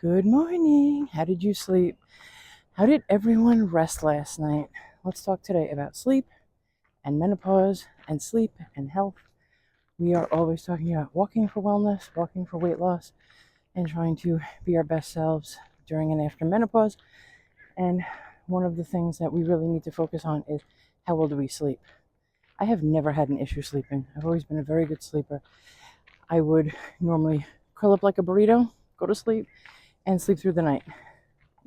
Good morning. How did you sleep? How did everyone rest last night? Let's talk today about sleep and menopause and sleep and health. We are always talking about walking for wellness, walking for weight loss, and trying to be our best selves during and after menopause. And one of the things that we really need to focus on is how well do we sleep? I have never had an issue sleeping. I've always been a very good sleeper. I would normally curl up like a burrito, go to sleep, and sleep through the night.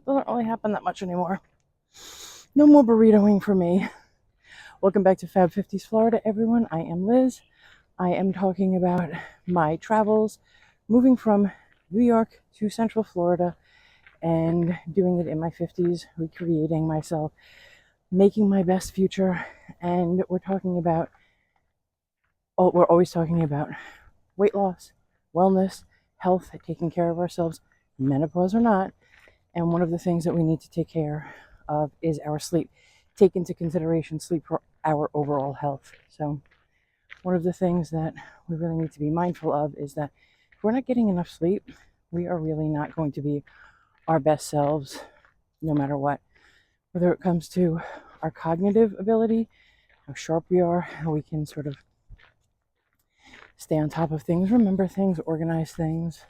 Doesn't really happen that much anymore. No more burritoing for me. Welcome back to Fab 50s Florida, everyone. I am Liz. I am talking about my travels, moving from New York to Central Florida and doing it in my 50s, recreating myself, making my best future. And we're always talking about weight loss, wellness, health, taking care of ourselves, menopause or not. And one of the things that we need to take care of is our sleep. Take into consideration sleep for our overall health. So one of the things that we really need to be mindful of is that if we're not getting enough sleep, we are really not going to be our best selves no matter what. Whether it comes to our cognitive ability, how sharp we are, how we can sort of stay on top of things, remember things, organize things.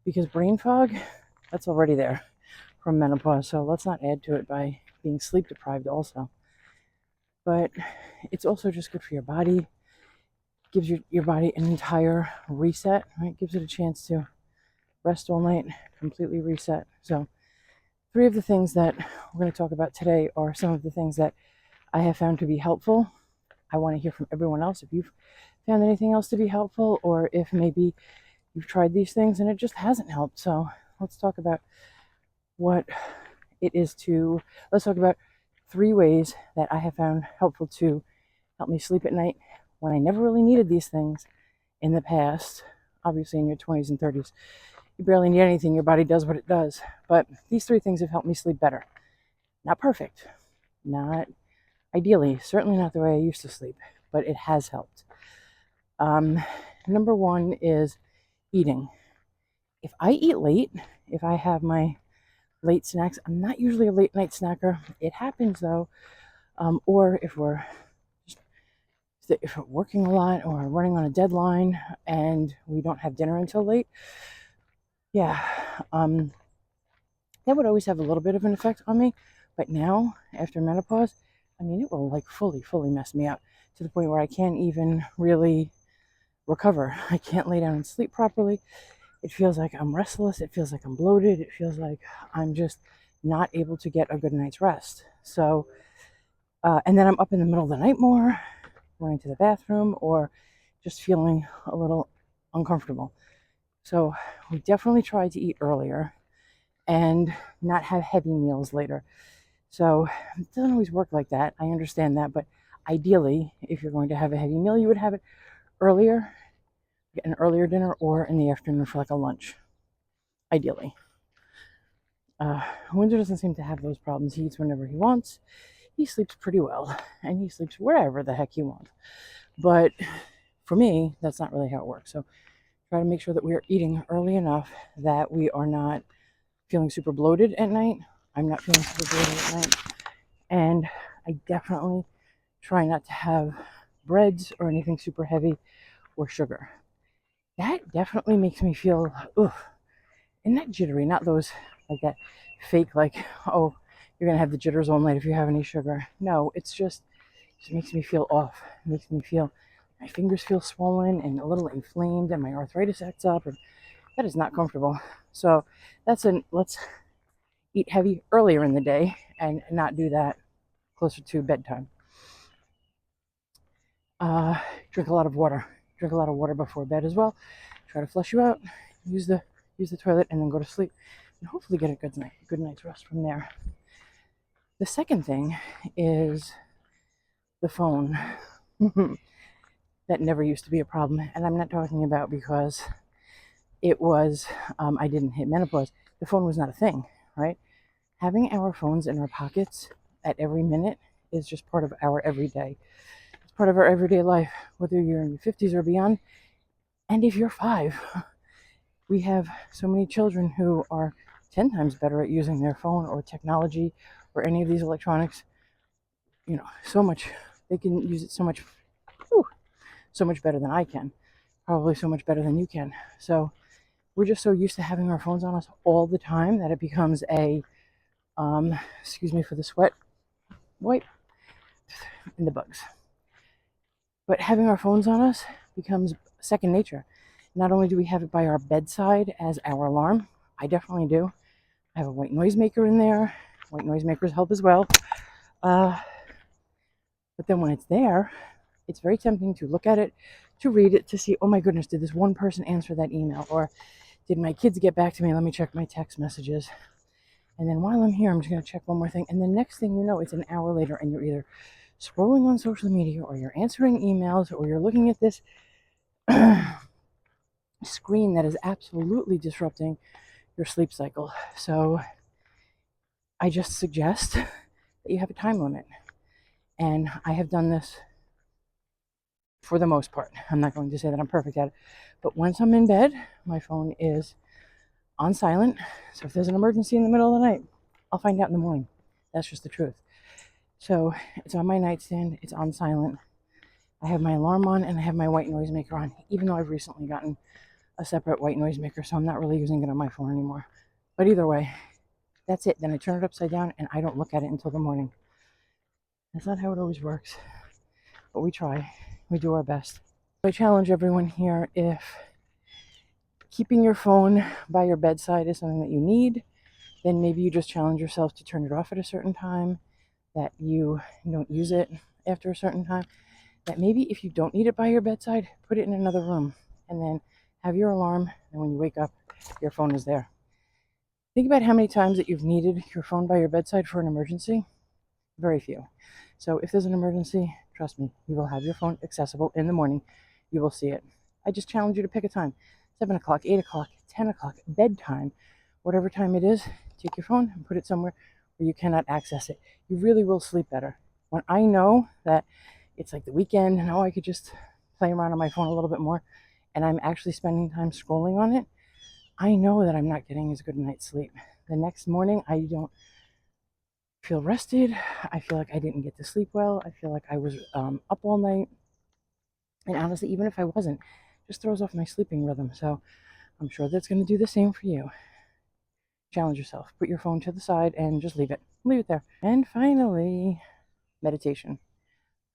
Because brain fog, that's already there from menopause, so let's not add to it by being sleep deprived also. But it's also just good for your body. Gives your body an entire reset, right? Gives it a chance to rest all night, completely reset. So 3 of the things that we're going to talk about today are some of the things that I have found to be helpful. I want to hear from everyone else if you've found anything else to be helpful, or if maybe you've tried these things and it just hasn't helped. So let's talk about let's talk about 3 ways that I have found helpful to help me sleep at night when I never really needed these things in the past. Obviously, in your 20s and 30s, you barely need anything. Your body does what it does. But these 3 things have helped me sleep better. Not perfect, not ideally, certainly not the way I used to sleep, but it has helped. Number 1 is eating. If I eat late, if I have my late snacks, I'm not usually a late night snacker. It happens though. Or if we're working a lot or running on a deadline and we don't have dinner until late, that would always have a little bit of an effect on me. But now, after menopause, it will like fully mess me up to the point where I can't even really recover. I can't lay down and sleep properly. It feels like I'm restless. It feels like I'm bloated. It feels like I'm just not able to get a good night's rest. So, and then I'm up in the middle of the night more, going to the bathroom, or just feeling a little uncomfortable. So we definitely try to eat earlier and not have heavy meals later. So it doesn't always work like that. I understand that, but ideally, if you're going to have a heavy meal, you would have it earlier, get an earlier dinner, or in the afternoon for like a lunch, ideally. Windsor doesn't seem to have those problems. He eats whenever he wants. He sleeps pretty well, and he sleeps wherever the heck he wants. But for me, that's not really how it works. So try to make sure that we are eating early enough that we are not feeling super bloated at night. I'm not feeling super bloated at night. And I definitely try not to have breads or anything super heavy or sugar. That definitely makes me feel, and not jittery, not those like that fake, like, oh, you're going to have the jitters all night if you have any sugar. No, it just makes me feel off. It makes me feel, my fingers feel swollen and a little inflamed, and my arthritis acts up, and that is not comfortable. So let's eat heavy earlier in the day and not do that closer to bedtime. Drink a lot of water. Drink a lot of water before bed as well. Try to flush you out. Use the toilet and then go to sleep, and hopefully get a good night's rest from there. The second thing is the phone. That never used to be a problem, and I'm not talking about because it was I didn't hit menopause. The phone was not a thing, right? Having our phones in our pockets at every minute is just part of our everyday. It's part of our everyday life, whether you're in your 50s or beyond. And if you're 5, We have so many children who are 10 times better at using their phone or technology or any of these electronics. So much, they can use it so much, so much better than I can, probably so much better than you can. So we're just so used to having our phones on us all the time that it becomes excuse me for the sweat wipe and the bugs. But having our phones on us becomes second nature. Not only do we have it by our bedside as our alarm, I definitely do. I have a white noise maker in there. White noise makers help as well. But then when it's there, it's very tempting to look at it, to read it, to see, oh my goodness, did this one person answer that email? Or did my kids get back to me? Let me check my text messages. And then while I'm here, I'm just going to check one more thing. And the next thing you know, it's an hour later and you're either scrolling on social media or you're answering emails or you're looking at this screen that is absolutely disrupting your sleep cycle. So I just suggest that you have a time limit. And I have done this for the most part. I'm not going to say that I'm perfect at it. But once I'm in bed, my phone is on silent. So if there's an emergency in the middle of the night, I'll find out in the morning. That's just the truth. So it's on my nightstand. It's on silent. I have my alarm on and I have my white noise maker on, even though I've recently gotten a separate white noise maker, so I'm not really using it on my phone anymore. But either way, that's it. Then I turn it upside down and I don't look at it until the morning. That's not how it always works, but we try. We do our best. I challenge everyone here, if keeping your phone by your bedside is something that you need, then maybe you just challenge yourself to turn it off at a certain time, that you don't use it after a certain time, that maybe if you don't need it by your bedside, put it in another room and then have your alarm, and when you wake up, your phone is there. Think about how many times that you've needed your phone by your bedside for an emergency. Very few. So if there's an emergency, trust me, you will have your phone accessible in the morning. You will see it. I just challenge you to pick a time. 7 o'clock, 8 o'clock, 10 o'clock, bedtime, whatever time it is, take your phone and put it somewhere where you cannot access it. You really will sleep better. When I know that it's like the weekend and I could just play around on my phone a little bit more and I'm actually spending time scrolling on it, I know that I'm not getting as good a night's sleep. The next morning, I don't feel rested. I feel like I didn't get to sleep well. I feel like I was up all night. And honestly, even if I wasn't, it just throws off my sleeping rhythm. So I'm sure that's going to do the same for you. Challenge yourself. Put your phone to the side and just leave it. Leave it there. And finally, meditation.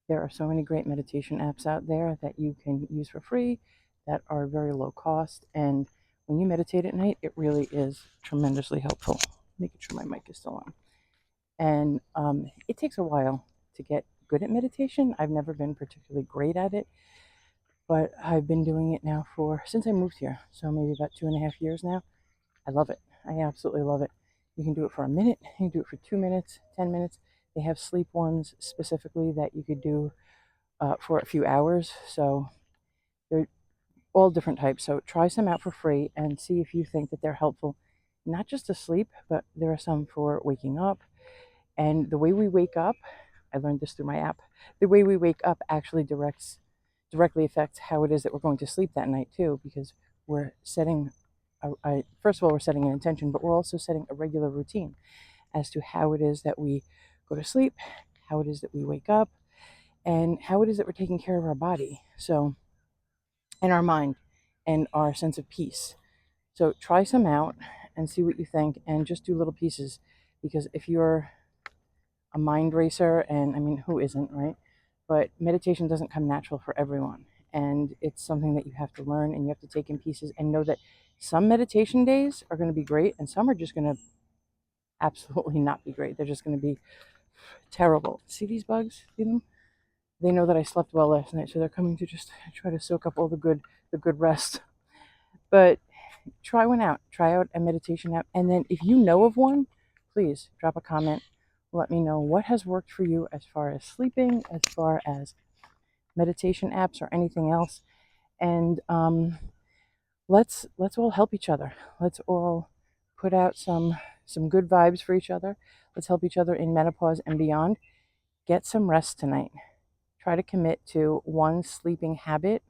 There are so many great meditation apps out there that you can use for free that are very low cost. And when you meditate at night, it really is tremendously helpful. Making sure my mic is still on. And it takes a while to get good at meditation. I've never been particularly great at it, but I've been doing it now since I moved here. So maybe about 2.5 years now. I love it. I absolutely love it. You can do it for a minute. You can do it for 2 minutes, 10 minutes. They have sleep ones specifically that you could do for a few hours. So they're all different types. So try some out for free and see if you think that they're helpful, not just to sleep, but there are some for waking up. And the way we wake up, I learned this through my app, the way we wake up actually directly affects how it is that we're going to sleep that night too, because we're setting, first of all, we're setting an intention, but we're also setting a regular routine as to how it is that we go to sleep, how it is that we wake up, and how it is that we're taking care of our body. So, and our mind and our sense of peace. So try some out and see what you think and just do little pieces, because if you're a mind racer, and I mean, who isn't, right? But meditation doesn't come natural for everyone. And it's something that you have to learn and you have to take in pieces and know that some meditation days are going to be great and some are just going to absolutely not be great. They're just going to be terrible. See these bugs? See them? They know that I slept well last night, so they're coming to just try to soak up all the good rest. But try one out. Try out a meditation app. And then if you know of one, please drop a comment. Let me know what has worked for you as far as sleeping, as far as meditation apps or anything else. And let's all help each other. Let's all put out some good vibes for each other. Let's help each other in menopause and beyond. Get some rest tonight. Try to commit to one sleeping habit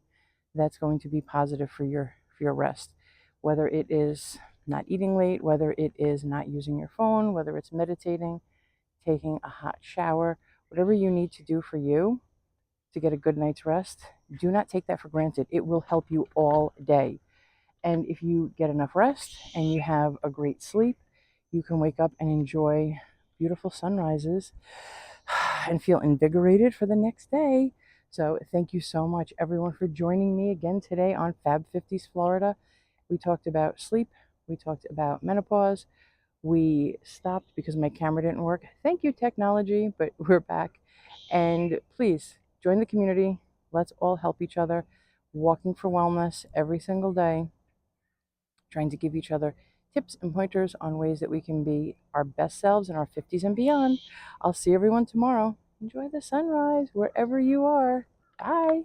that's going to be positive for your rest. whether it is not eating late, whether it is not using your phone, whether it's meditating, taking a hot shower, whatever you need to do for you to get a good night's rest, do not take that for granted. It will help you all day. And if you get enough rest and you have a great sleep, you can wake up and enjoy beautiful sunrises and feel invigorated for the next day. So thank you so much, everyone, for joining me again today on Fab 50s Florida. We talked about sleep. We talked about menopause. We stopped because my camera didn't work. Thank you, technology, but we're back. And please join the community. Let's all help each other. Walking for wellness every single day, trying to give each other tips and pointers on ways that we can be our best selves in our 50s and beyond. I'll see everyone tomorrow. Enjoy the sunrise wherever you are. Bye.